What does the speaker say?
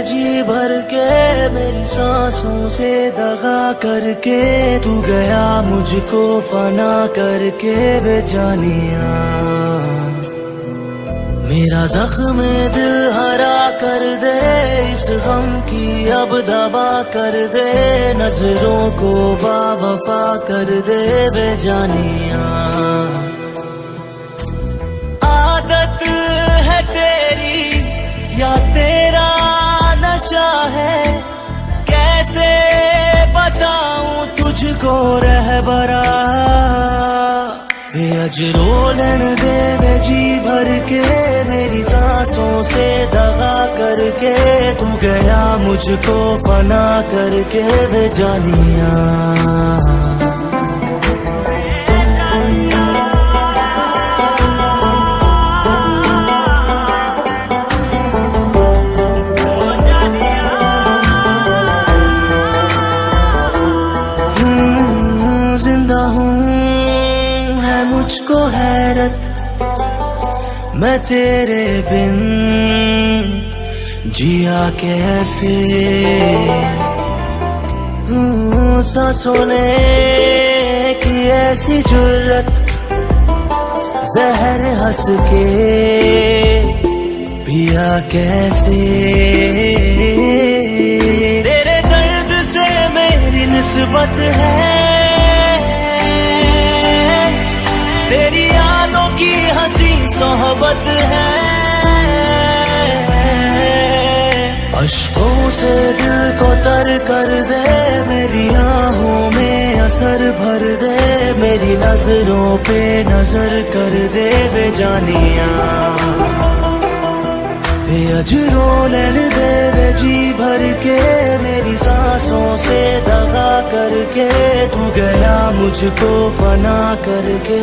जी भर के मेरी सांसों से दगा करके तू गया मुझको फना करके बेजानिया। मेरा जख्म दिल हरा कर दे, इस गम की अब दवा कर दे, नजरों को बावफा कर दे बेजानिया। आदत है तेरी या तेरा नशा है, कैसे बताऊं तुझको रहबरा। अजरोलन दे जी भर के मेरी सांसों से दगा करके तू गया मुझको फना करके बेजानिया। जिंदा हूँ मुझको हैरत, मैं तेरे बिन जिया कैसे। सांसों ने की ऐसी जुर्रत, जहर हंस के पिया कैसे। तेरे दर्द से मेरी निस्बत है, तेरी यादों की हंसी सोहबत है। अश्कों से दिल को तर कर दे, मेरी आहों में असर भर दे, मेरी नजरों पे नजर कर दे बेजानिया। वे अजरोलन दे वे जी भर के मेरी सांसों से दगा करके तू गया मुझको फना करके।